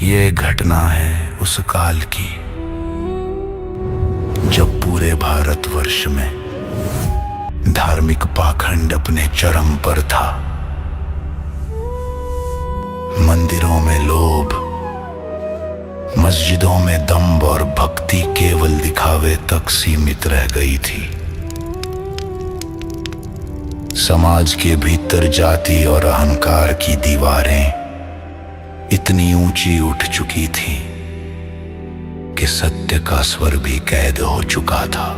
ये घटना है उस काल की जब पूरे भारतवर्ष में धार्मिक पाखंड अपने चरम पर था। मंदिरों में लोभ, मस्जिदों में दंभ और भक्ति केवल दिखावे तक सीमित रह गई थी। समाज के भीतर जाति और अहंकार की दीवारें इतनी ऊंची उठ चुकी थी कि सत्य का स्वर भी कैद हो चुका था।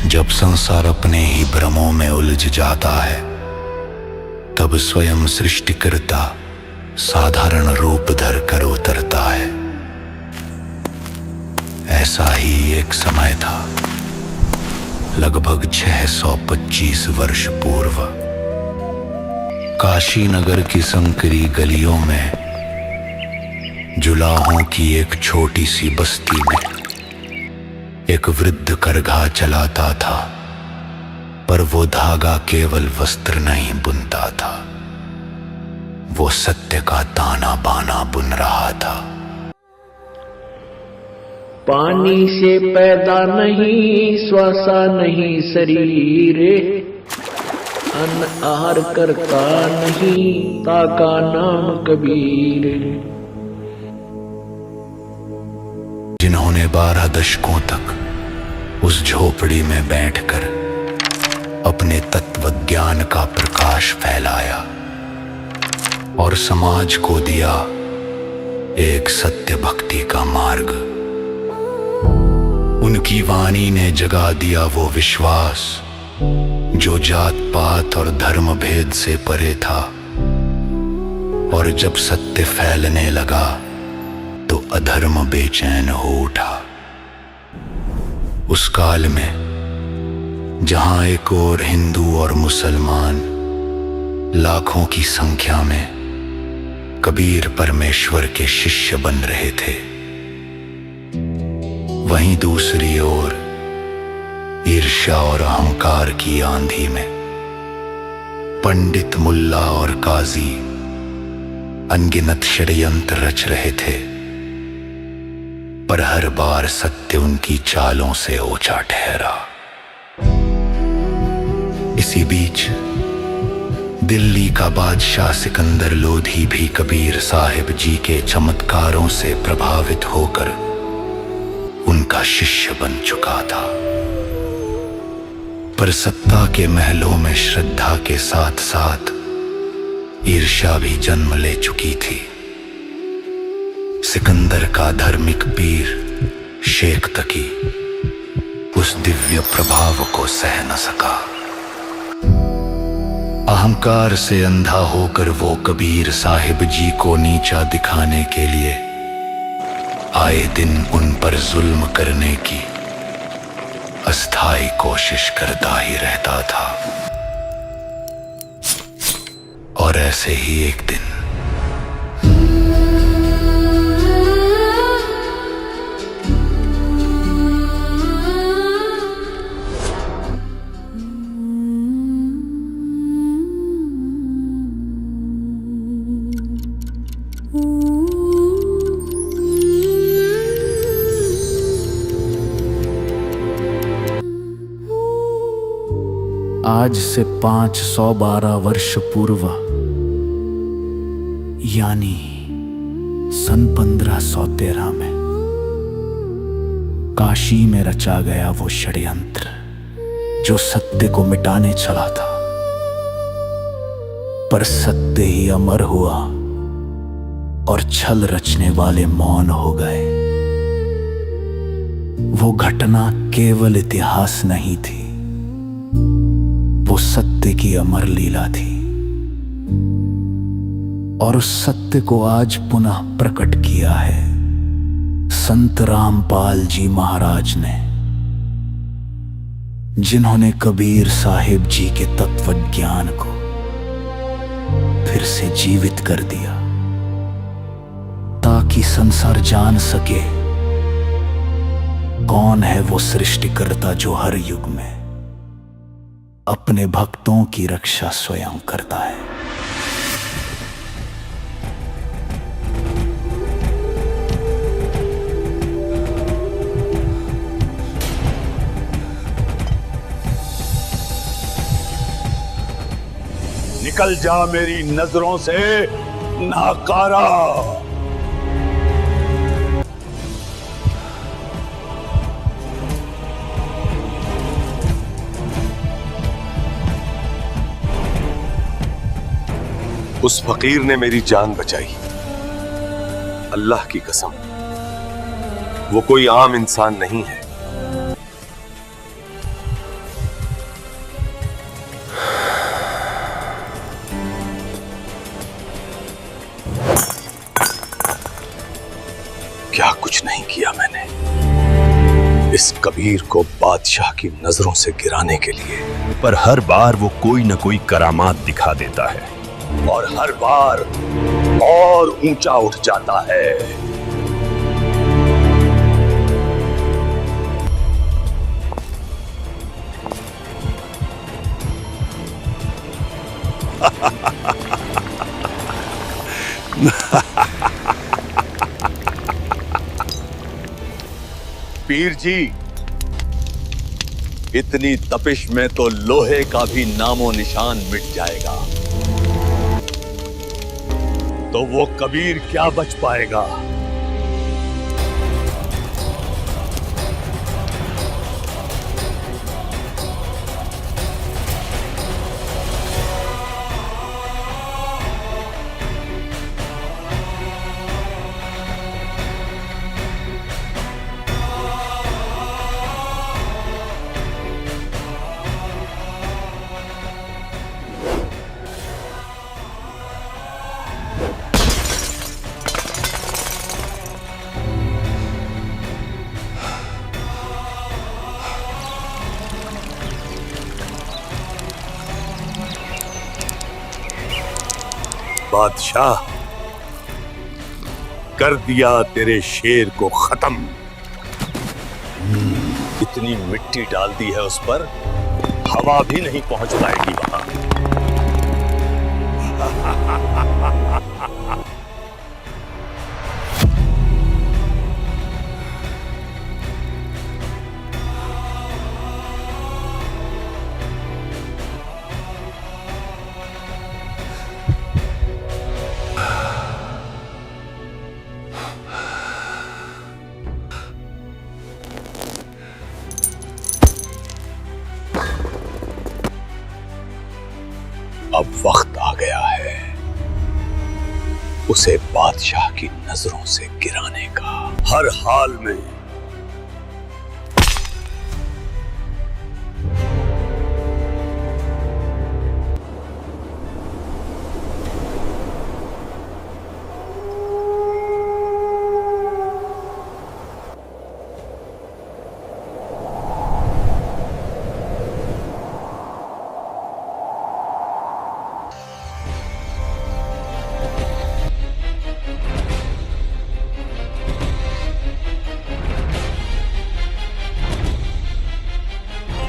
जब संसार अपने ही भ्रमों में उलझ जाता है, तब स्वयं सृष्टिकर्ता साधारण रूप धर कर उतरता है। ऐसा ही एक समय था, लगभग 625 वर्ष पूर्व। काशी नगर की संकरी गलियों में जुलाहों की एक छोटी सी बस्ती में एक वृद्ध करघा चलाता था, पर वो धागा केवल वस्त्र नहीं बुनता था, वो सत्य का ताना बाना बुन रहा था। पानी से पैदा नहीं, श्वासा नहीं शरीर, अन्न आहार करता नहीं, ताका नाम कबीर। जिन्होंने 12 दशकों तक उस झोपड़ी में बैठकर अपने तत्व ज्ञान का प्रकाश फैलाया और समाज को दिया एक सत्य भक्ति का मार्ग। उनकी वाणी ने जगा दिया वो विश्वास जो जात पात और धर्म भेद से परे था। और जब सत्य फैलने लगा तो अधर्म बेचैन हो उठा। उस काल में जहां एक और हिंदू और मुसलमान लाखों की संख्या में कबीर परमेश्वर के शिष्य बन रहे थे, वहीं दूसरी ओर ईर्ष्या और अहंकार की आंधी में पंडित, मुल्ला और काजी अनगिनत षड्यंत्र रच रहे थे, पर हर बार सत्य उनकी चालों से ऊंचा ठहरा। इसी बीच दिल्ली का बादशाह सिकंदर लोधी भी कबीर साहिब जी के चमत्कारों से प्रभावित होकर उनका शिष्य बन चुका था। पर सत्ता के महलों में श्रद्धा के साथ साथ ईर्ष्या भी जन्म ले चुकी थी। सिकंदर का धार्मिक पीर शेख तकी उस दिव्य प्रभाव को सह न सका। अहंकार से अंधा होकर वो कबीर साहिब जी को नीचा दिखाने के लिए आए दिन उन पर जुल्म करने की अस्थायी कोशिश करता ही रहता था। और ऐसे ही एक दिन आज से 512 वर्ष पूर्व यानी सन 1513 में काशी में रचा गया वो षड्यंत्र जो सत्य को मिटाने चला था, पर सत्य ही अमर हुआ और छल रचने वाले मौन हो गए। वो घटना केवल इतिहास नहीं थी, वो सत्य की अमर लीला थी। और उस सत्य को आज पुनः प्रकट किया है संत रामपाल जी महाराज ने, जिन्होंने कबीर साहिब जी के तत्व ज्ञान को फिर से जीवित कर दिया, ताकि संसार जान सके कौन है वो सृष्टिकर्ता जो हर युग में अपने भक्तों की रक्षा स्वयं करता है। निकल जा मेरी नजरों से नाकारा। उस फकीर ने मेरी जान बचाई, अल्लाह की कसम, वो कोई आम इंसान नहीं है। क्या कुछ नहीं किया मैंने इस कबीर को बादशाह की नजरों से गिराने के लिए, पर हर बार वो कोई न कोई करामात दिखा देता है और हर बार और ऊंचा उठ जाता है। पीर जी, इतनी तपिश में तो लोहे का भी नामो निशान मिट जाएगा, तो वो कबीर क्या बच पाएगा। बादशाह, कर दिया तेरे शेर को खत्म। इतनी मिट्टी डाल दी है उस पर, हवा भी नहीं पहुंच पाएगी वहां। अब वक्त आ गया है उसे बादशाह की नजरों से गिराने का, हर हाल में।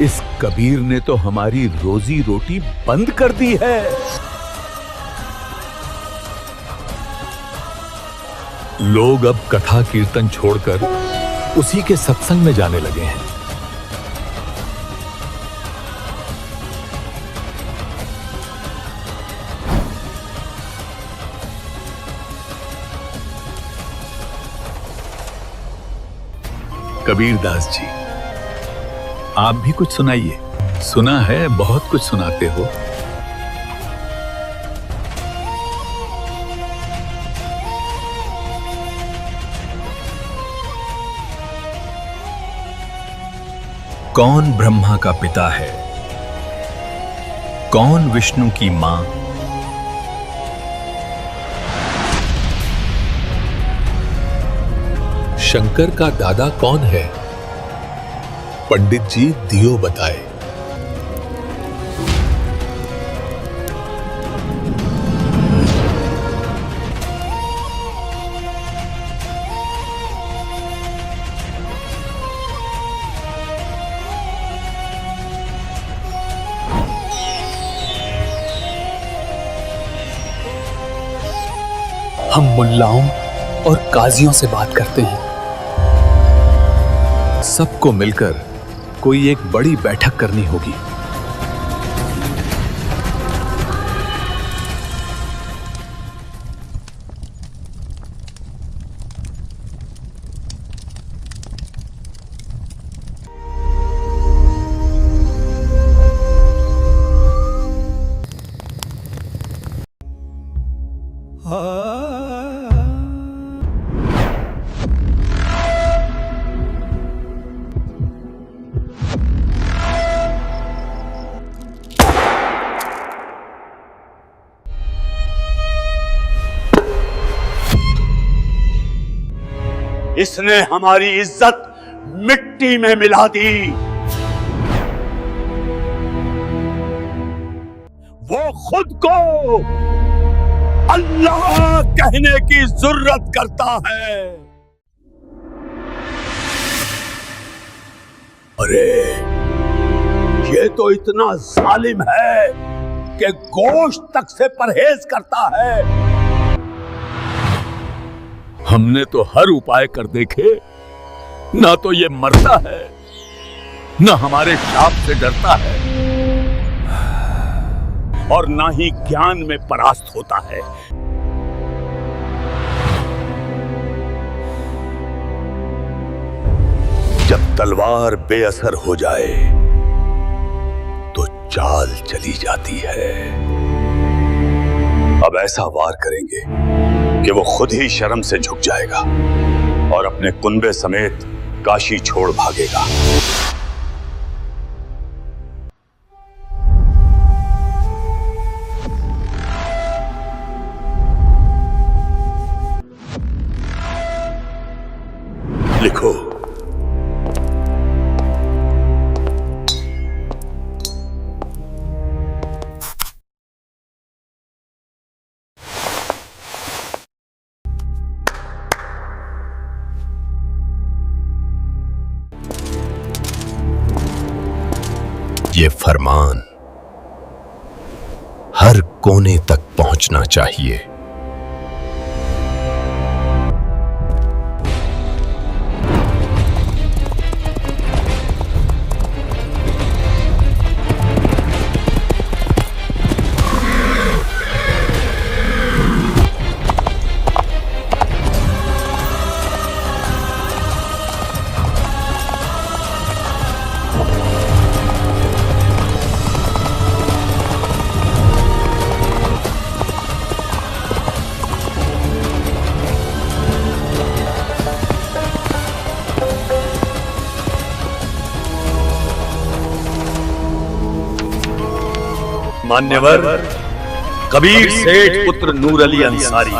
इस कबीर ने तो हमारी रोजी रोटी बंद कर दी है। लोग अब कथा कीर्तन छोड़कर उसी के सत्संग में जाने लगे हैं। कबीर दास जी, आप भी कुछ सुनाइए। सुना है बहुत कुछ सुनाते हो। कौन ब्रह्मा का पिता है, कौन विष्णु की मां, शंकर का दादा कौन है? पंडित जी दियो बताए। हम मुल्लाओं और काजियों से बात करते हैं। सबको मिलकर कोई एक बड़ी बैठक करनी होगी। इसने हमारी इज्जत मिट्टी में मिला दी। वो खुद को अल्लाह कहने की जरूरत करता है। अरे ये तो इतना जालिम है कि गोश्त तक से परहेज करता है। हमने तो हर उपाय कर देखे, ना तो ये मरता है, ना हमारे शाप से डरता है, और ना ही ज्ञान में परास्त होता है। जब तलवार बेअसर हो जाए तो चाल चली जाती है। अब ऐसा वार करेंगे कि वो खुद ही शर्म से झुक जाएगा और अपने कुनबे समेत काशी छोड़ भागेगा। लिखो। ये फरमान हर कोने तक पहुंचना चाहिए। मान्यवर कबीर सेठ पुत्र नूर अली अंसारी,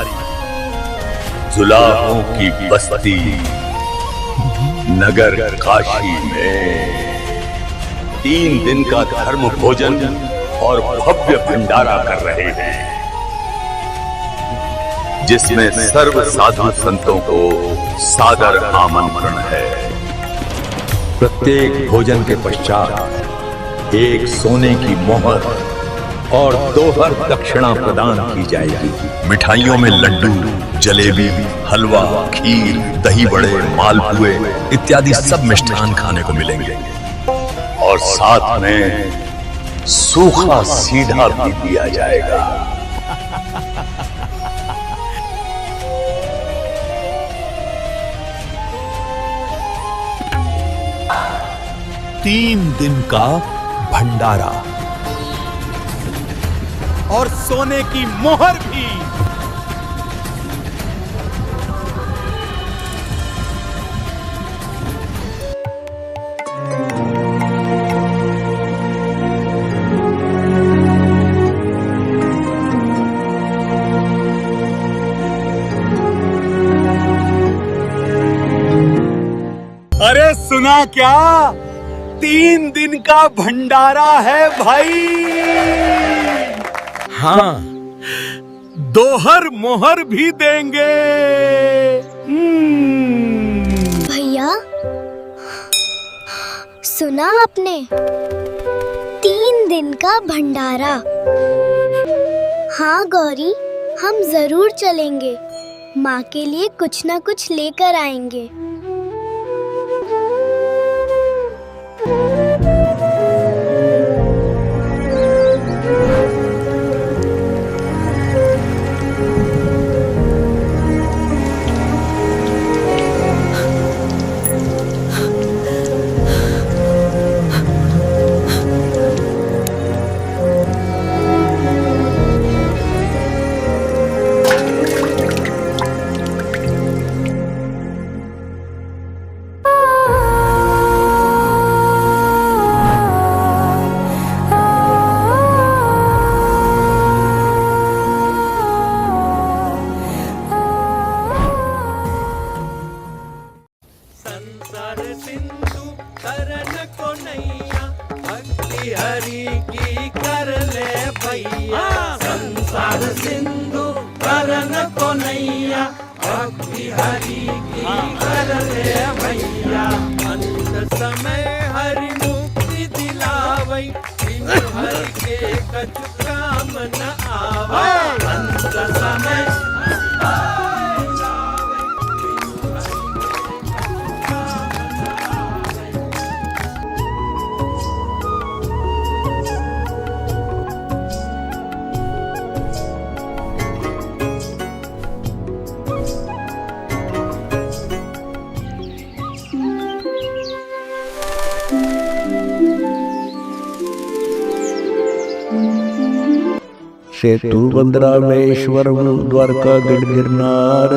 जुलाहों की बस्ती नगर काशी में 3 दिन का धर्म भोजन और भव्य भंडारा कर रहे हैं, जिसमें सर्व साधु संतों को सादर आमंत्रण है। प्रत्येक भोजन के पश्चात एक सोने की मोहर और 2 दक्षिणा प्रदान की जाएगी। मिठाइयों में लड्डू, जलेबी, हलवा, खीर, दही बड़े, मालपुए इत्यादि सब मिष्ठान खाने को मिलेंगे और साथ में सूखा सीधा भी दिया जाएगा। तीन दिन का भंडारा और सोने की मोहर भी। अरे सुना क्या? 3 दिन का भंडारा है भाई। हाँ, 2 मोहर भी देंगे। भैया सुना आपने? 3 दिन का भंडारा। हाँ गौरी, हम जरूर चलेंगे। माँ के लिए कुछ ना कुछ लेकर आएंगे। भक्ति हरि की कर ले भैया, अंत समय हरि मुक्ति दिलावई, बिन हरि के कछु काम न आवे, अंत समय सेतु बंदरामेश्वर द्वारका गढ़ गिरनार,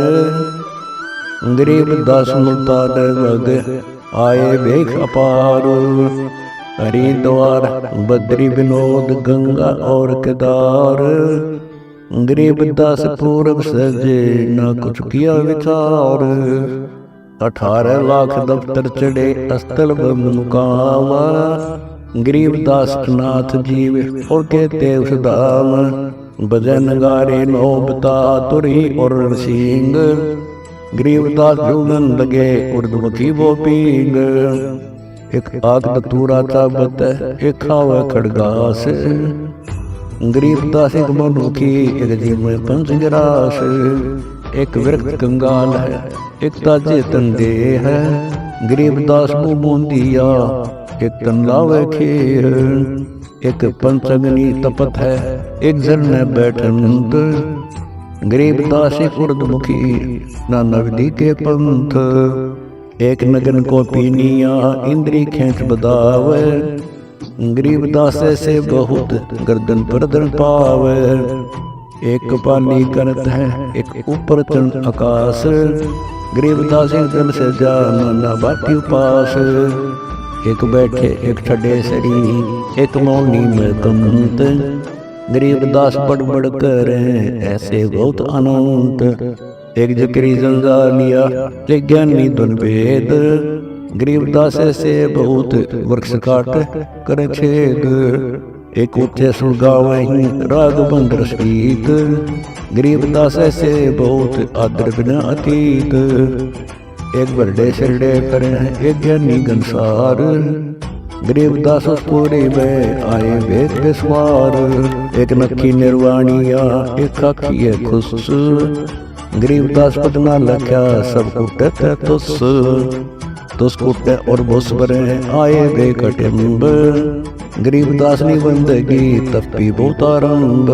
गरीब दास मुल्तान वग आए भेख अपार, हरिद्वार बद्री विनोद गंगा और केदार, गरीब दास पूरब सजे न कुछ किया विचार, 18 लाख दफ्तर चढ़े अस्थल बंद मुकाम, गरीबदास नाथ जीव और कहते उस धाम, भजन गारे नौबता तुरी और सिंह, गरीबदास झूमन लगे उर्दमुखी वो पींग, एक आग दतूरा चाबत एक खावे खड़गास, गरीबदास एक मनुखी एक जीव में पंच गिरास, एक वृक्ष कंगाल है एक ताजे तंदे है, गरीबदास मुँह बूंदिया एक तन लावे खीर, एक पंचगनी तपत है एक झरने बैठंत, गरीबदास एक उर्दमुखी ना नवदी के पंथ, एक नगन को पीनिया इंद्री खेच बदावे, गरीबदास से बहुत गर्दन पर दर पावे, एक पानी करत है एक ऊपर चंद आकाश, गरीबदास एक जल से जाना ना बाती उपास, एक बैठे एक ठडे सरी एक मौनी में कंत, गरीबदास बड़ बड़ करे ऐसे बहुत अनंत, एक जकरी जंजालिया एक ज्ञानी धन वेद, गरीबदास ऐसे बहुत वृक्ष काट कर छेद, एक उच्चे सुलगावे राग बंद रसीत, गरीबदास ऐसे बहुत आदर बिना अतीत, एक बरडे सिरडे करे एक ज्ञानी घनसार, गरीबदास पूरी में आए वेद पे सवार, एक नक्की निर्वाणिया एक खाकी है खुश, गरीबदास पदना लख्या सब कुटे तुस कुटे और भुस बरे आए वे कटिम्ब, गरीबदास नी बंदगी तपी बहुत आरंभ।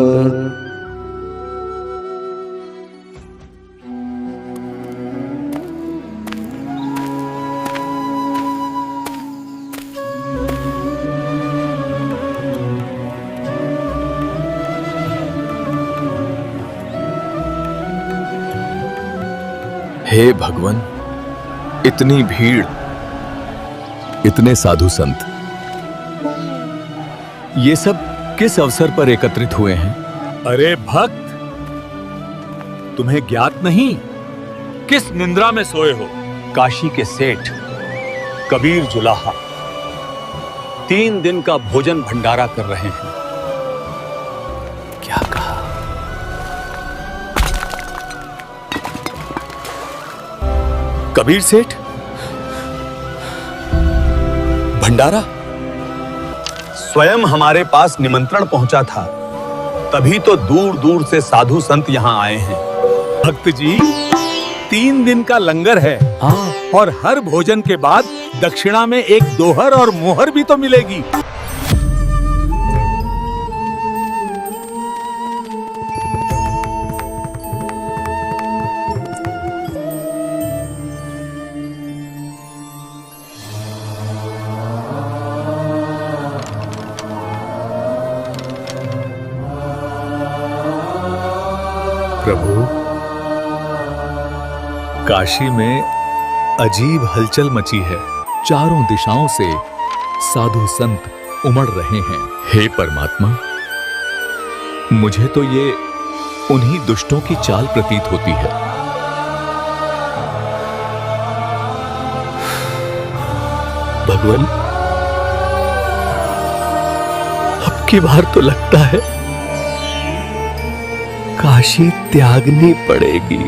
हे भगवान, इतनी भीड़, इतने साधु संत, ये सब किस अवसर पर एकत्रित हुए हैं? अरे भक्त, तुम्हें ज्ञात नहीं किस निंद्रा में सोए हो? काशी के सेठ कबीर जुलाहा 3 दिन का भोजन भंडारा कर रहे हैं। क्या कहा? कबीर सेठ भंडारा? स्वयं हमारे पास निमंत्रण पहुंचा था, तभी तो दूर दूर से साधु संत यहां आए हैं। भक्त जी, 3 दिन का लंगर है। हाँ, और हर भोजन के बाद दक्षिणा में एक दोहर और मोहर भी तो मिलेगी। प्रभु, काशी में अजीब हलचल मची है। चारों दिशाओं से साधु संत उमड़ रहे हैं। हे परमात्मा, मुझे तो ये उन्हीं दुष्टों की चाल प्रतीत होती है। भगवान, अब की बार तो लगता है काशी त्यागनी पड़ेगी।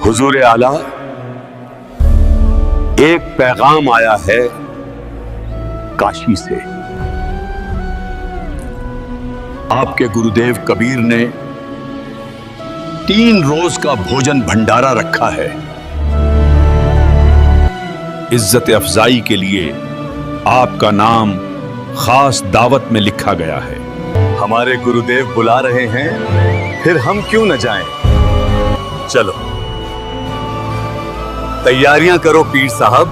हुजूर आला, एक पैगाम आया है काशी से। आपके गुरुदेव कबीर ने 3 रोज का भोजन भंडारा रखा है। इज्जत अफजाई के लिए आपका नाम खास दावत में लिखा गया है। हमारे गुरुदेव बुला रहे हैं, फिर हम क्यों न जाएं? चलो तैयारियां करो पीर साहब।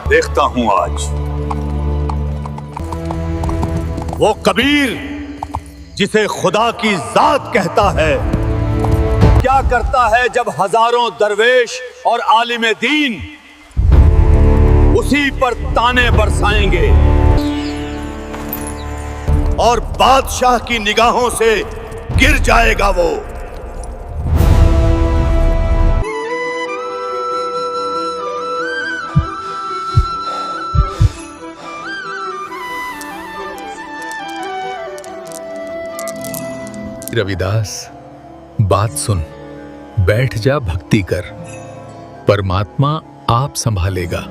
देखता हूं आज वो कबीर जिसे खुदा की जात कहता है क्या करता है जब हजारों दरवेश और आलिम दीन उसी पर ताने बरसाएंगे और बादशाह की निगाहों से गिर जाएगा वो। रविदास, बात सुन, बैठ जा, भक्ति कर, परमात्मा आप संभालेगा।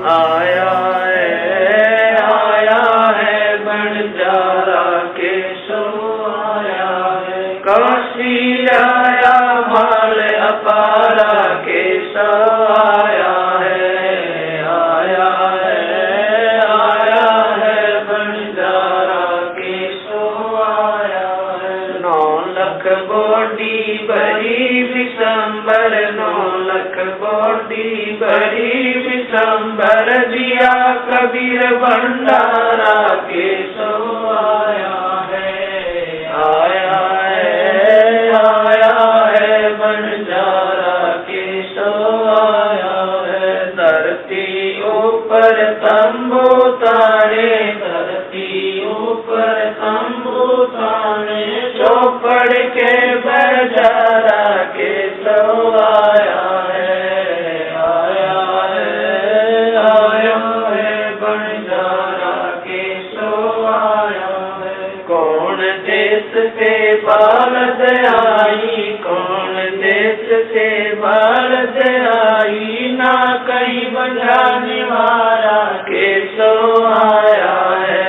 आया है बंजारा के सो आया है, काशी आया माल अपारा के सो आया है बंजारा के सो आया है। 9 लाख बोडी बड़ी विशंबर, 9 लाख बोडी बड़ी विशंबर दिया कबीर भंडारा के सो आया है बंजारा के सो आया है। धरती ऊपर तंबू ताने, धरती ऊपर तंबू ताने, चौपड़ के बंजारा के सो आया है बंजारा के सो आया है। कौन देश से भारत आई, कौन देश से भारत आई, ना कहीं बंजाने वाला के सो आया है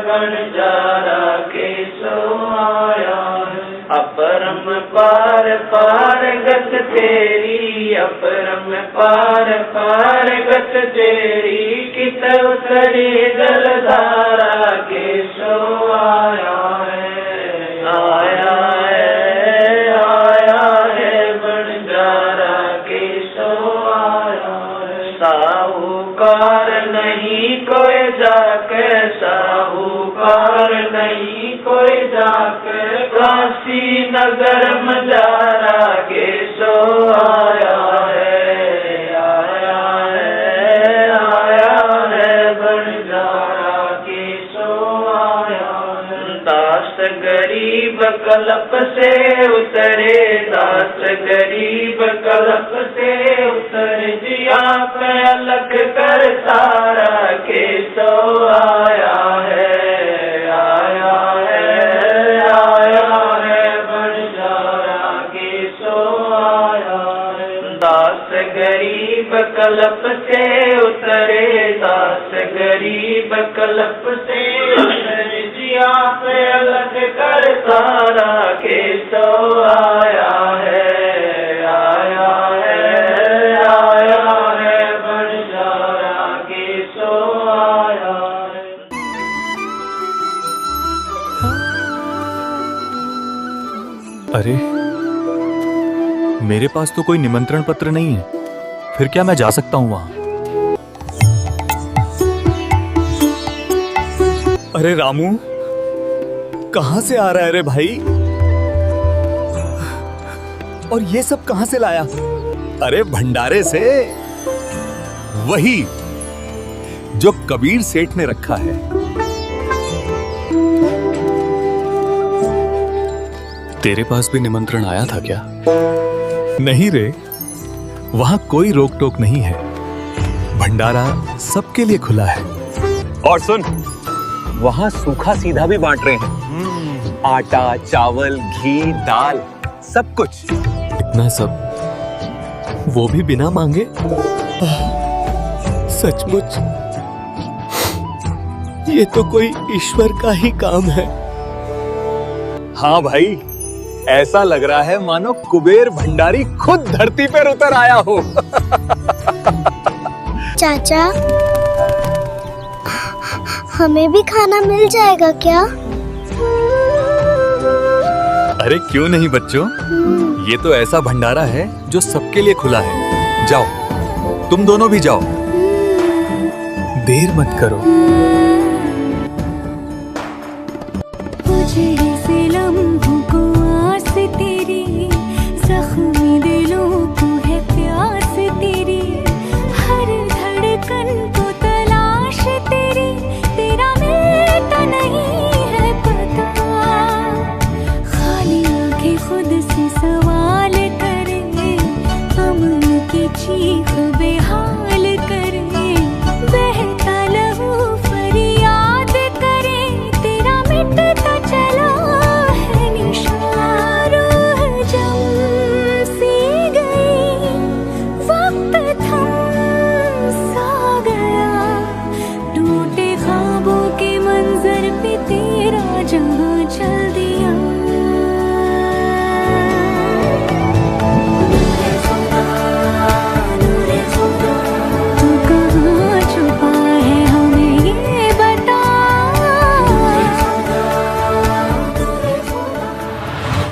बंजारा के सो आया है। अपरम पार पार गत तेरी, अपरम पार पार गत तेरी, कित उतरी जलधारा के सो आया है बंजारा के सो आया है। साहूकार नहीं कोई जाकर, साहूकार नहीं कोई जाकर, काशी नगर मजारा के सो आया है बंजारा के सो आया है। दास गरीब कलप से उतरे, दास गरीब कलप से उतरे, जिया पे अलग कर तारा के सो आया है बंजारा के सो आया है। दास गरीब कलप से उतरे, दास गरीब कलप से उतरे, जिया पे अलग कर तारा के सो आया है बंजारा के सो आया है। अरे मेरे पास तो कोई निमंत्रण पत्र नहीं है, फिर क्या मैं जा सकता हूं वहां? अरे रामू, कहां से आ रहा है रे भाई? और ये सब कहां से लाया? अरे भंडारे से, वही जो कबीर सेठ ने रखा है। तेरे पास भी निमंत्रण आया था क्या? नहीं रे, वहां कोई रोक टोक नहीं है, भंडारा सबके लिए खुला है। और सुन, वहां सूखा सीधा भी बांट रहे हैं, आटा, चावल, घी, दाल, सब कुछ। इतना सब वो भी बिना मांगे? सचमुच ये तो कोई ईश्वर का ही काम है। हाँ भाई, ऐसा लग रहा है मानो कुबेर भंडारी खुद धरती पर उतर आया हो। चाचा, हमें भी खाना मिल जाएगा क्या? अरे क्यों नहीं बच्चों, ये तो ऐसा भंडारा है जो सबके लिए खुला है। जाओ, तुम दोनों भी जाओ, देर मत करो।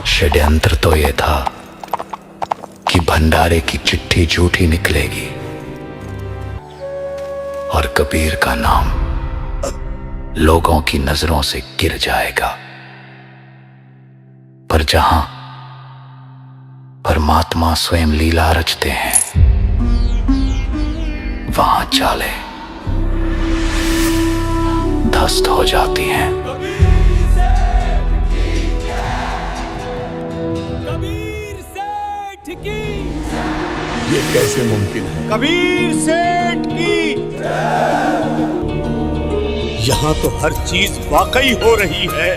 षड्यंत्र तो ये था कि भंडारे की चिट्ठी झूठी निकलेगी और कबीर का नाम लोगों की नजरों से गिर जाएगा। पर जहां परमात्मा स्वयं लीला रचते हैं, वहां चालें ध्वस्त हो जाती हैं। ये कैसे मुमकिन है? कबीर सेठ की यहां तो हर चीज वाकई हो रही है।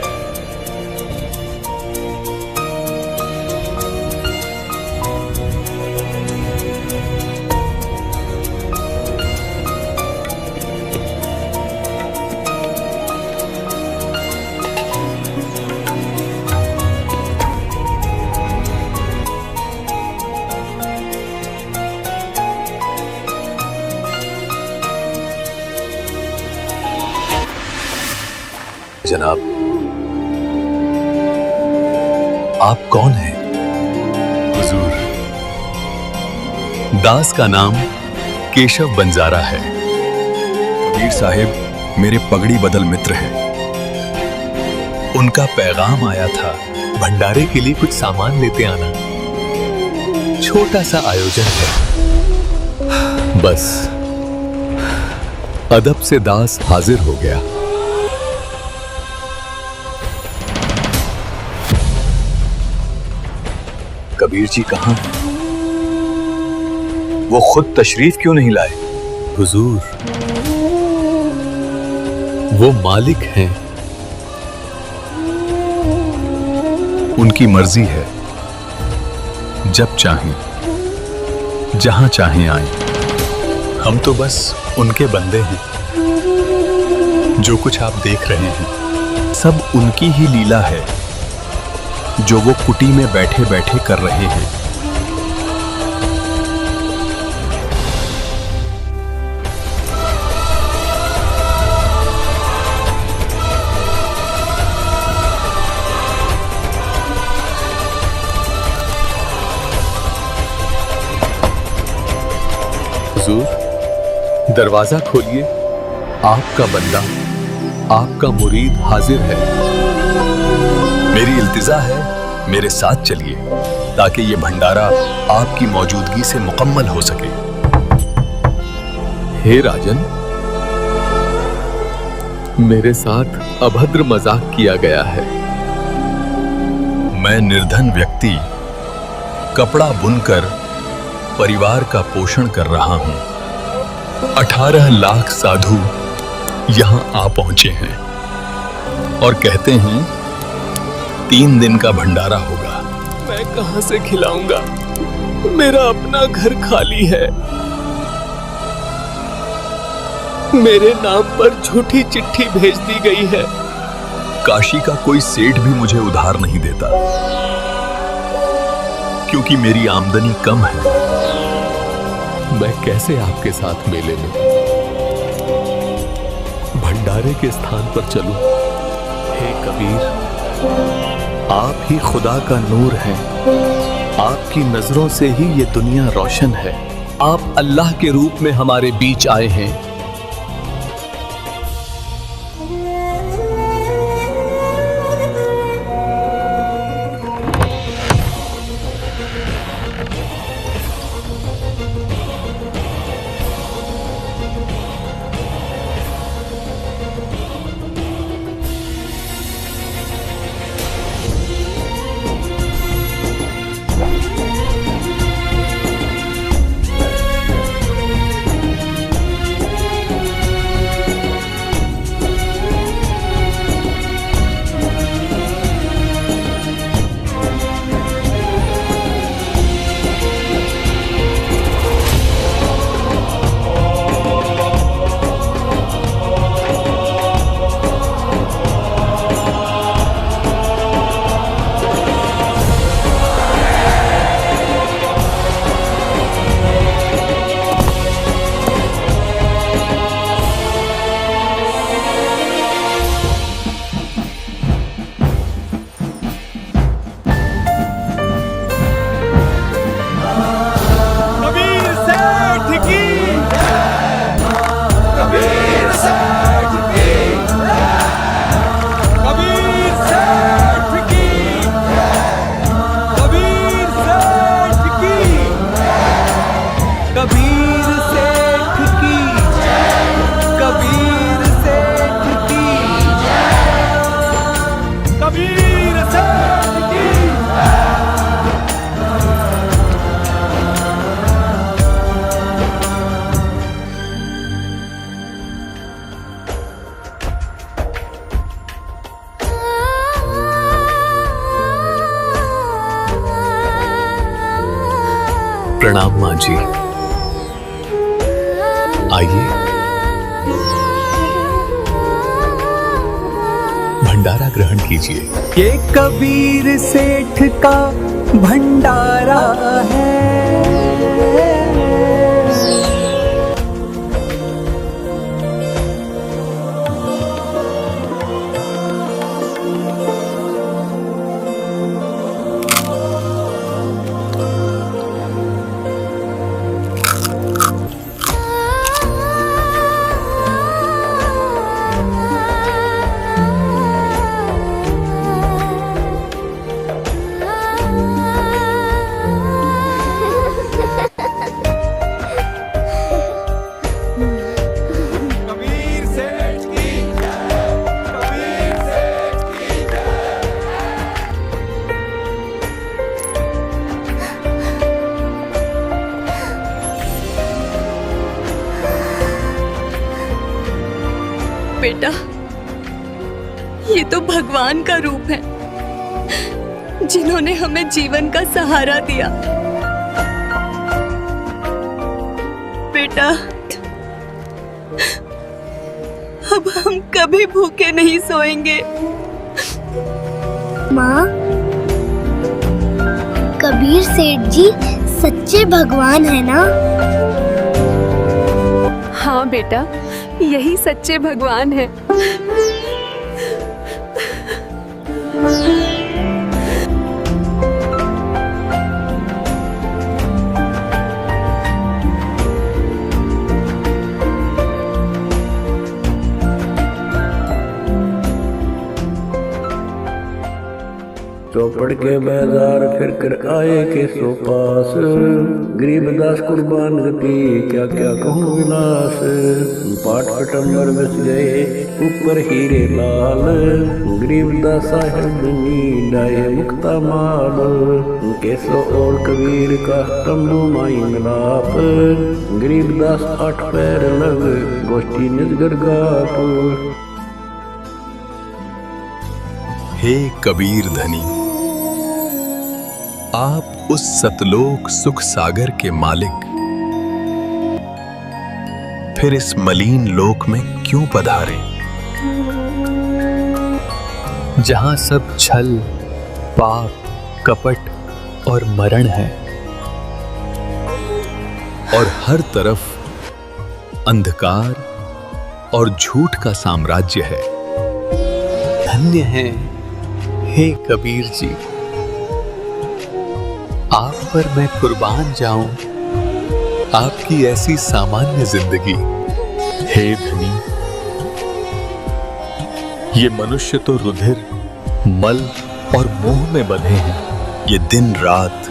जनाब, आप कौन हैं? हुजूर, दास का नाम केशव बंजारा है। कबीर साहिब मेरे पगड़ी बदल मित्र हैं। उनका पैगाम आया था, भंडारे के लिए कुछ सामान लेते आना। छोटा सा आयोजन है। बस अदब से दास हाजिर हो गया। कबीर जी कहाँ हैं? वो खुद तशरीफ क्यों नहीं लाए? हुजूर, वो मालिक हैं, उनकी मर्जी है, जब चाहें जहां चाहें आए। हम तो बस उनके बंदे हैं। जो कुछ आप देख रहे हैं सब उनकी ही लीला है, जो वो कुटी में बैठे बैठे कर रहे हैं। हुजूर, दरवाजा खोलिए। आपका बंदा, आपका मुरीद हाजिर है। मेरी इल्तिजा है, मेरे साथ चलिए ताकि ये भंडारा आपकी मौजूदगी से मुकम्मल हो सके। हे राजन, मेरे साथ अभद्र मजाक किया गया है। मैं निर्धन व्यक्ति कपड़ा बुनकर परिवार का पोषण कर रहा हूं। 18 लाख साधु यहां आ पहुंचे हैं और कहते हैं 3 दिन का भंडारा होगा। मैं कहां से खिलाऊंगा? मेरा अपना घर खाली है। मेरे नाम पर झूठी चिट्ठी भेज दी गई है। काशी का कोई सेठ भी मुझे उधार नहीं देता क्योंकि मेरी आमदनी कम है। मैं कैसे आपके साथ मेले में भंडारे के स्थान पर चलूं? हे कबीर, आप ही खुदा का नूर हैं। आपकी नजरों से ही ये दुनिया रोशन है। आप अल्लाह के रूप में हमारे बीच आए हैं। प्रणाम मां जी। आइए, भंडारा ग्रहण कीजिए। ये कबीर सेठ का भंडारा है। बेटा, ये तो भगवान का रूप है, जिन्होंने हमें जीवन का सहारा दिया। बेटा, अब हम कभी भूखे नहीं सोएंगे। माँ, कबीर सेठ जी सच्चे भगवान है ना? हाँ बेटा, यही सच्चे भगवान है। चौपड़ के बाजार फिर कर आए के सो पास, गरीबदास कुर्बान गति क्या क्या कहूँ विलास। पाट पटंबर बस गए ऊपर हीरे लाल, गरीबदास साहेब बनी डाये मुक्ता माल। केसो और कबीर का तंबू माई मिलाप, गरीबदास 8 पैर लग गोष्ठी निजगर गाप। हे कबीर धनी, आप उस सतलोक सुख सागर के मालिक फिर इस मलिन लोक में क्यों पधारे, जहां सब छल, पाप, कपट और मरण है और हर तरफ अंधकार और झूठ का साम्राज्य है। धन्य है हे कबीर जी, आप पर मैं कुर्बान जाऊं आपकी ऐसी सामान्य जिंदगी। हे धनी, ये मनुष्य तो रुधिर, मल और मोह में बंधे हैं। ये दिन रात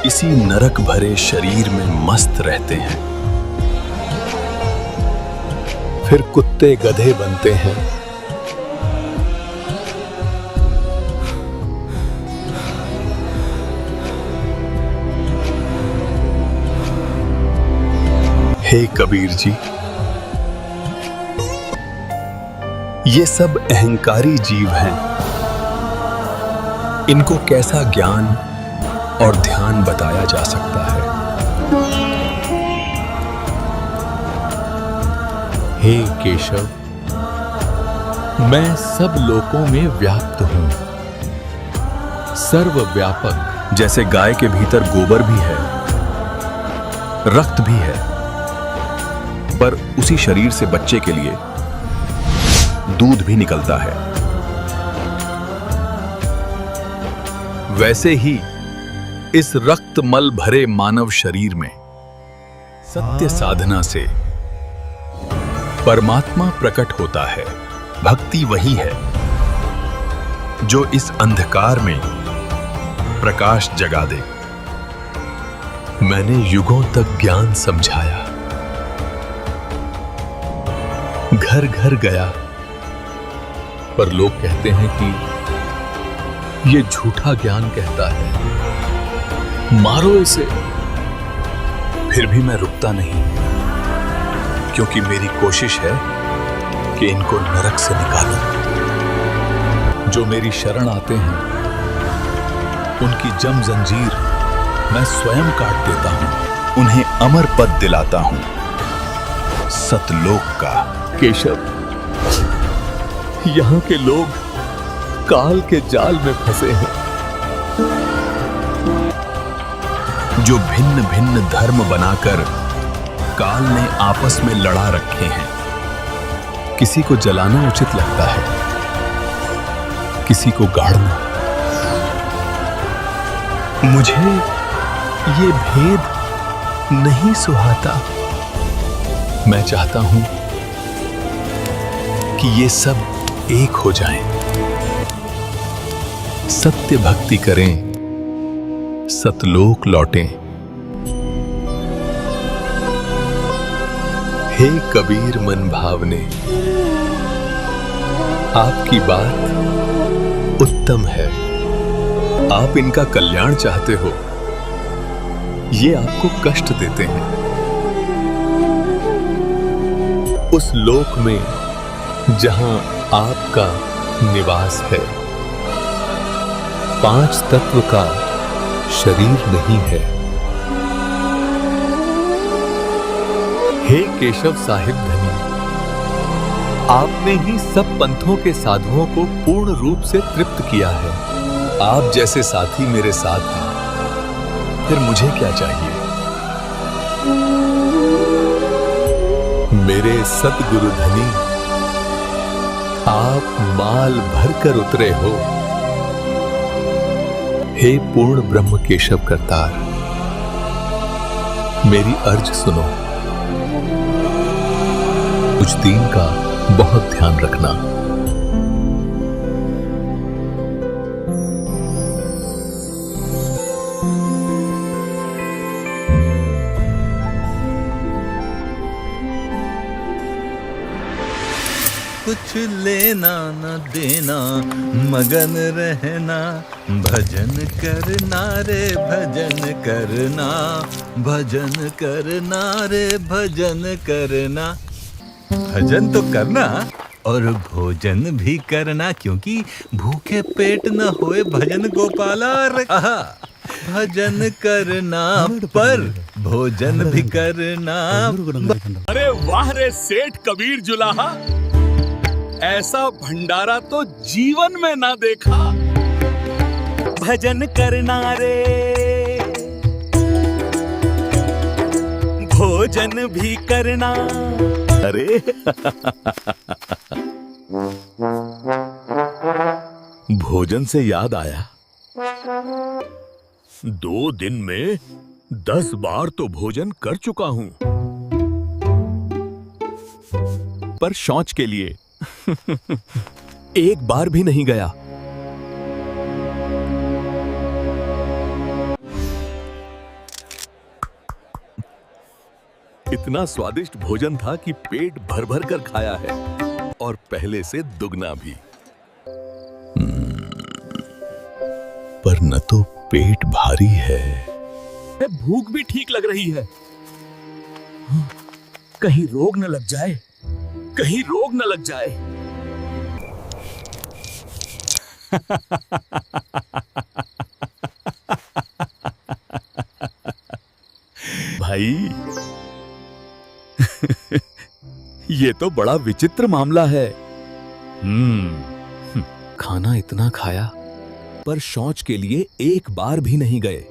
इसी नरक भरे शरीर में मस्त रहते हैं। फिर कुत्ते गधे बनते हैं। हे कबीर जी, ये सब अहंकारी जीव हैं। इनको कैसा ज्ञान और ध्यान बताया जा सकता है। हे केशव, मैं सब लोकों में व्याप्त हूं, सर्वव्यापक। जैसे गाय के भीतर गोबर भी है, रक्त भी है, पर उसी शरीर से बच्चे के लिए दूध भी निकलता है, वैसे ही इस रक्तमल भरे मानव शरीर में सत्य साधना से परमात्मा प्रकट होता है। भक्ति वही है जो इस अंधकार में प्रकाश जगा दे। मैंने युगों तक ज्ञान समझाया, घर घर गया, पर लोग कहते हैं कि ये झूठा ज्ञान कहता है, मारो इसे। फिर भी मैं रुकता नहीं, क्योंकि मेरी कोशिश है कि इनको नरक से निकालूं। जो मेरी शरण आते हैं उनकी जम जंजीर मैं स्वयं काट देता हूं, उन्हें अमर पद दिलाता हूं, सतलोक का। केशव, यहां के लोग काल के जाल में फंसे हैं। जो भिन्न भिन्न धर्म बनाकर काल ने आपस में लड़ा रखे हैं। किसी को जलाना उचित लगता है, किसी को गाड़ना। मुझे ये भेद नहीं सुहाता। मैं चाहता हूं कि ये सब एक हो जाएं, सत्य भक्ति करें, सतलोक लौटें। हे कबीर मन भावने, आपकी बात उत्तम है। आप इनका कल्याण चाहते हो, ये आपको कष्ट देते हैं। उस लोक में जहां आपका निवास है, 5 तत्व का शरीर नहीं है। हे केशव साहिब धनी, आपने ही सब पंथों के साधुओं को पूर्ण रूप से तृप्त किया है। आप जैसे साथी मेरे साथ हैं, फिर मुझे क्या चाहिए? मेरे सतगुरु धनी, आप माल भरकर उतरे हो। हे पूर्ण ब्रह्म केशव करतार, मेरी अर्ज सुनो। कुछ दिन का बहुत ध्यान रखना। कुछ लेना न देना, मगन रहना, भजन करना रे भजन करना, भजन करना रे भजन करना। भजन तो करना और भोजन भी करना, क्योंकि भूखे पेट न होए भजन गोपाला। आहा, भजन करना पर भोजन भी करना। अरे वाह रे सेठ कबीर जुलाहा, ऐसा भंडारा तो जीवन में ना देखा। भजन करना रे भोजन भी करना। अरे भोजन से याद आया, 2 दिन में 10 बार तो भोजन कर चुका हूं, पर शौच के लिए एक बार भी नहीं गया। इतना स्वादिष्ट भोजन था कि पेट भर भर कर खाया है, और पहले से दुगना भी। पर न तो पेट भारी है, भूख भी ठीक लग रही है। कहीं रोग न लग जाए, कहीं रोग न लग जाए। भाई ये तो बड़ा विचित्र मामला है। खाना इतना खाया, पर शौच के लिए एक बार भी नहीं गए।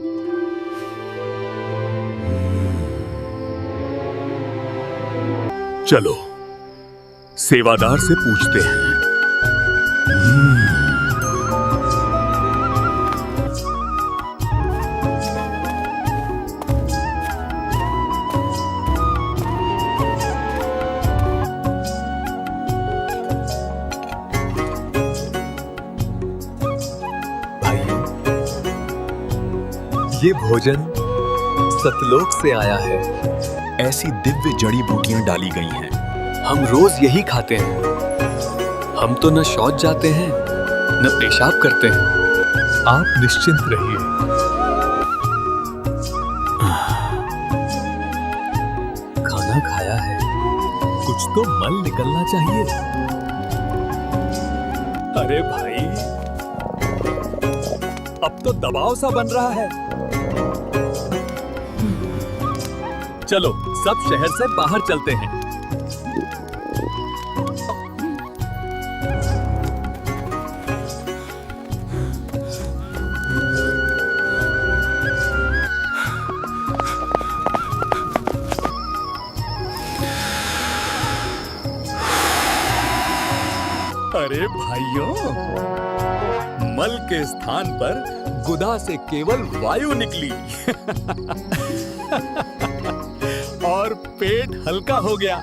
चलो सेवादार से पूछते हैं। ये भोजन सतलोक से आया है। ऐसी दिव्य जड़ी बूटियां डाली गई हैं, हम रोज यही खाते हैं। हम तो न शौच जाते हैं न पेशाब करते हैं। आप निश्चिंत रहिए। खाना खाया है, कुछ तो मल निकलना चाहिए। अरे भाई, अब तो दबाव सा बन रहा है। चलो सब शहर से बाहर चलते हैं। अरे भाइयों, मल के स्थान पर गुदा से केवल वायु निकली और पेट हल्का हो गया।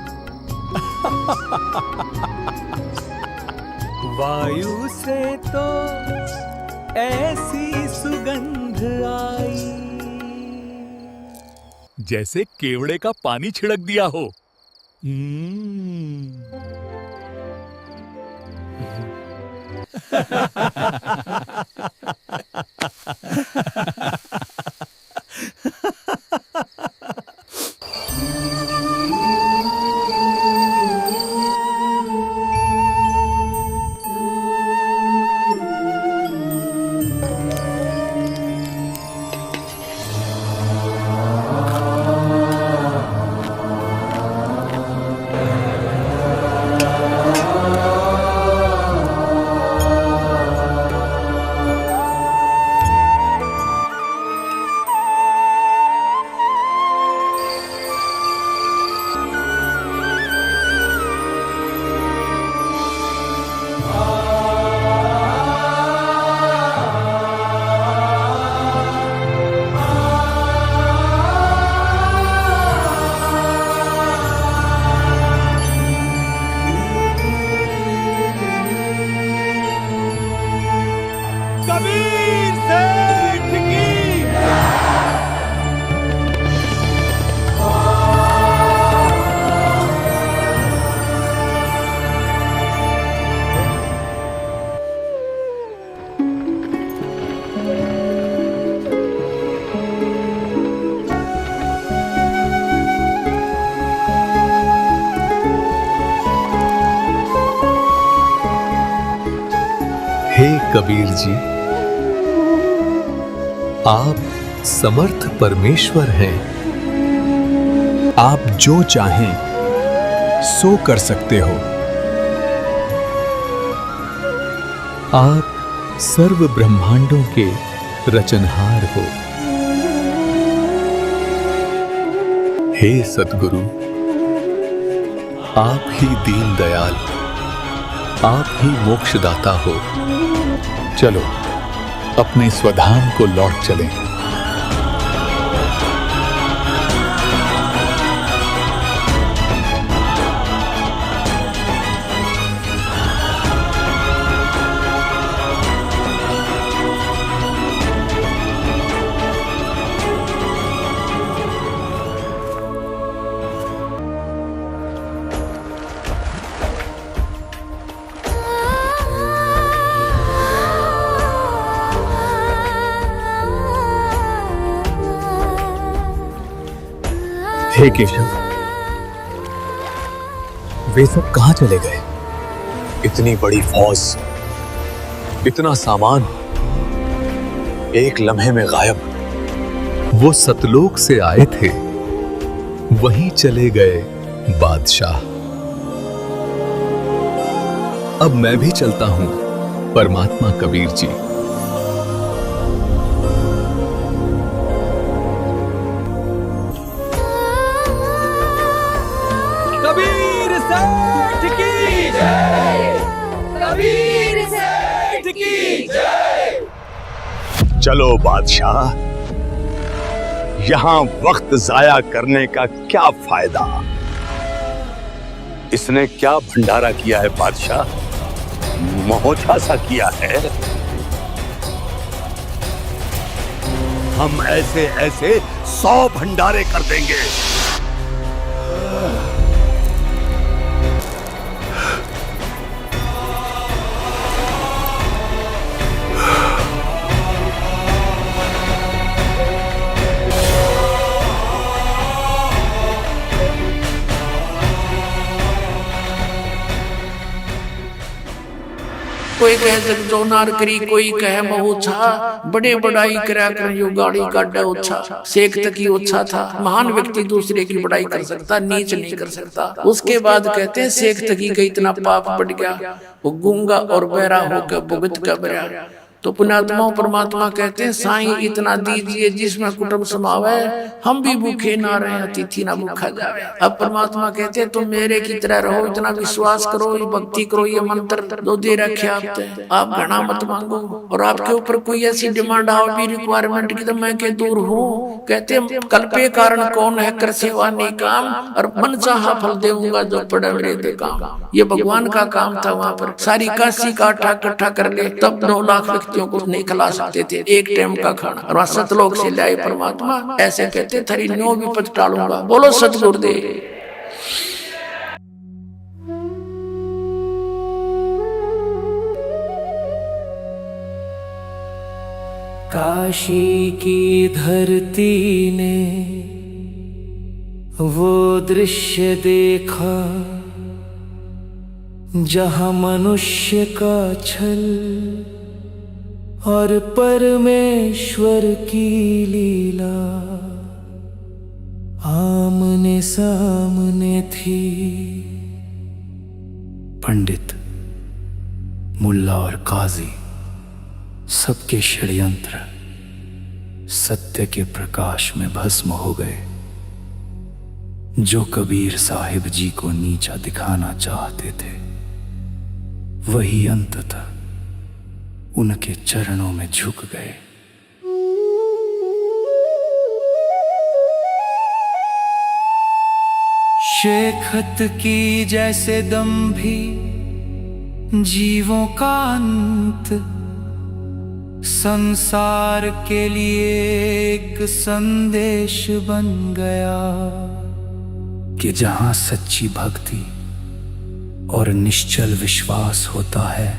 वायु से तो ऐसी सुगंध आई जैसे केवड़े का पानी छिड़क दिया हो। कबीर जी, आप समर्थ परमेश्वर हैं। आप जो चाहें सो कर सकते हो। आप सर्व ब्रह्मांडों के रचनहार हो। हे सद्गुरु, आप ही दीन दयाल, आप ही मोक्षदाता हो। चलो अपने स्वधाम को लौट चलें। हे केशव, वे सब कहां चले गए? इतनी बड़ी फौज, इतना सामान एक लम्हे में गायब। वो सतलोक से आए थे, वहीं चले गए बादशाह। अब मैं भी चलता हूं परमात्मा कबीर जी। कबीर सेठ की जय, कबीर सेठ की जय। चलो बादशाह, यहां वक्त जाया करने का क्या फायदा? इसने क्या भंडारा किया है बादशाह? मोहछा सा किया है। हम ऐसे ऐसे 100 भंडारे कर देंगे। कोई कहे जगजो नार करी, कोई कहे महुछा, बड़े बड़ाई करा कर यो गाड़ी काटा ओछा। शेख तकी ओछा था, महान व्यक्ति दूसरे की बड़ाई कर सकता, नीच नहीं कर सकता। उसके बाद कहते हैं शेख तकी का इतना पाप बढ़ गया, वो गूंगा और बहरा होकर भुगत का बरा। तो पुण्यात्मा परमात्मा कहते हैं साईं इतना दीजिए जिसमें कुटुंब समावे, हम भी भूखे ना रहे, अतिथि ना भूखा जावे। अब परमात्मा कहते हैं तुम मेरे की तरह रहो, इतना विश्वास करो, ये भक्ति करो, ये मंत्र दो दे रखे आप घना मत मांगो। और आपके ऊपर कोई ऐसी डिमांड आओ भी रिक्वायरमेंट की तो मैं के दूर हूँ। कहते हैं कल्पे कारण कौन है, कर सेवा नहीं काम, और मन चाहा फल देऊंगा जो पड़ा मेरे दे काम। ये भगवान का काम था। वहां पर सारी काशी का इकट्ठा कर ले, तब 9 लाख व्यक्तियों को नहीं खिला सकते थे एक टाइम का खाना। और सतलोक से लाए परमात्मा, ऐसे कहते थरी 9 विपद टालूंगा। बोलो सतगुरुदेव। काशी की धरती ने वो दृश्य देखा, जहां मनुष्य का छल और परमेश्वर की लीला आमने सामने थी। पंडित, मुल्ला और काजी सबके षड्यंत्र सत्य के प्रकाश में भस्म हो गए। जो कबीर साहिब जी को नीचा दिखाना चाहते थे, वही अंततः उनके चरणों में झुक गए। शेखत की जैसे दंभी जीवों का अंत, संसार के लिए एक संदेश बन गया कि जहां सच्ची भक्ति और निश्चल विश्वास होता है,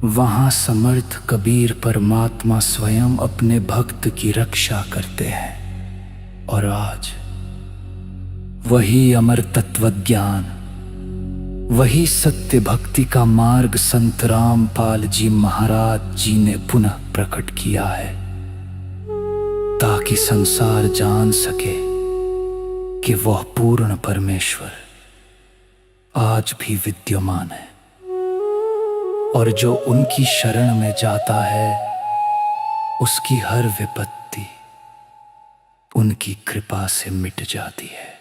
वहां समर्थ कबीर परमात्मा स्वयं अपने भक्त की रक्षा करते हैं। और आज वही अमर तत्वज्ञान वही सत्य भक्ति का मार्ग संत रामपाल जी महाराज जी ने पुनः प्रकट किया है, ताकि संसार जान सके कि वह पूर्ण परमेश्वर आज भी विद्यमान है, और जो उनकी शरण में जाता है उसकी हर विपत्ति उनकी कृपा से मिट जाती है।